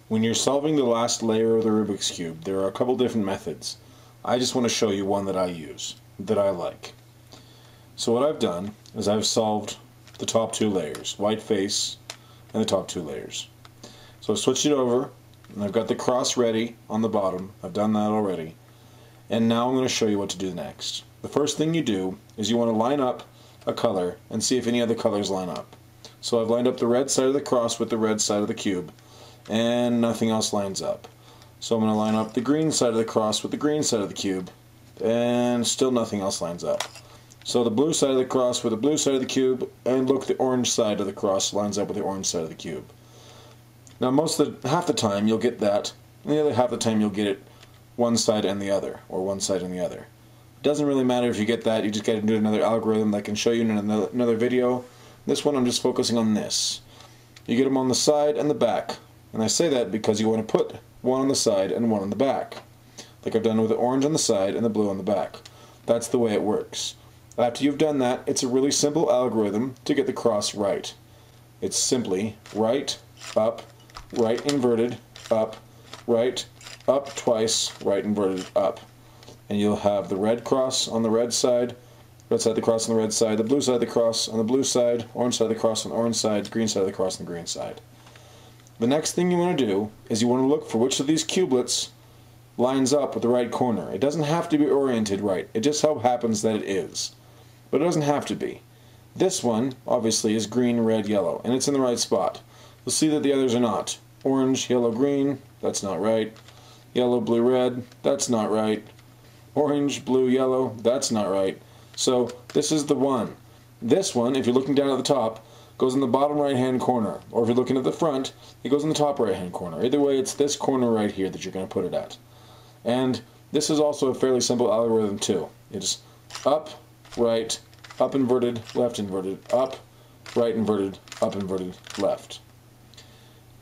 When you're solving the last layer of the Rubik's Cube, there are a couple different methods. I just want to show you one that I use, that I like. So what I've done is I've solved the top two layers, white face and the top two layers. So I've switched it over, and I've got the cross ready on the bottom. I've done that already. And now I'm going to show you what to do next. The first thing you do is you want to line up a color and see if any other colors line up. So I've lined up the red side of the cross with the red side of the cube, and nothing else lines up. So I'm going to line up the green side of the cross with the green side of the cube, and still nothing else lines up. So the blue side of the cross with the blue side of the cube, and look, the orange side of the cross lines up with the orange side of the cube. Now half the time you'll get that, and the other half the time you'll get it one side and the other, or one side and the other. It doesn't really matter if you get that, you just got to do another algorithm that I can show you in another video. This one I'm just focusing on this. You get them on the side and the back. And I say that because you want to put one on the side and one on the back, like I've done with the orange on the side and the blue on the back. That's the way it works. After you've done that, it's a really simple algorithm to get the cross right. It's simply right, up, right inverted, up, right, up twice, right inverted, up. And you'll have the red cross on the red side of the cross on the red side, the blue side of the cross on the blue side, orange side of the cross on the orange side, green side of the cross on the green side. The next thing you want to do is you want to look for which of these cubelets lines up with the right corner. It doesn't have to be oriented right. It just so happens that it is. But it doesn't have to be. This one, obviously, is green, red, yellow, and it's in the right spot. You'll see that the others are not. Orange, yellow, green, that's not right. Yellow, blue, red, that's not right. Orange, blue, yellow, that's not right. So this is the one. This one, if you're looking down at the top, goes in the bottom right hand corner, or if you're looking at the front, it goes in the top right hand corner. Either way, it's this corner right here that you're going to put it at. And this is also a fairly simple algorithm too. It's up, right, up inverted, left inverted, up, right inverted, up inverted, left.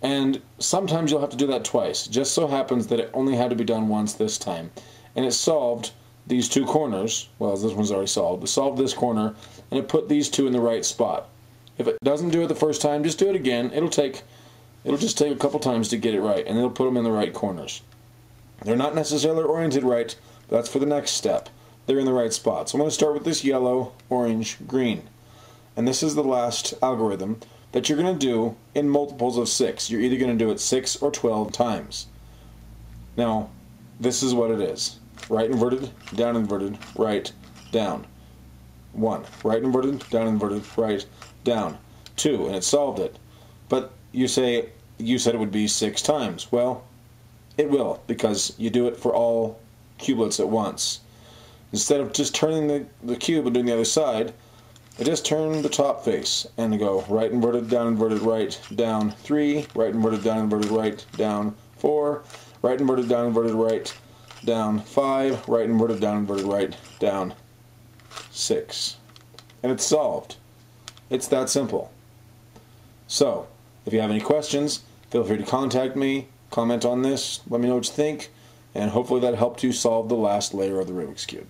And sometimes you'll have to do that twice. It just so happens that it only had to be done once this time. And it solved these two corners. Well, this one's already solved. It solved this corner, and it put these two in the right spot. If it doesn't do it the first time, just do it again. It'll just take a couple times to get it right, and it'll put them in the right corners. They're not necessarily oriented right, but that's for the next step. They're in the right spot. So I'm going to start with this yellow, orange, green. And this is the last algorithm that you're going to do in multiples of 6. You're either going to do it 6 or 12 times. Now, this is what it is. Right inverted, right, down. 1. Right inverted, down inverted, right, down. 2, and it solved it. But you said it would be 6 times. Well, it will, because you do it for all cubelets at once. Instead of just turning the cube and doing the other side, I just turn the top face and go right inverted, right, down. 3, right inverted, right, down. 4, right inverted, right, down. 5, right inverted, right, down. 6. And it's solved. It's that simple. So, if you have any questions, feel free to contact me, comment on this, let me know what you think, and hopefully that helped you solve the last layer of the Rubik's Cube.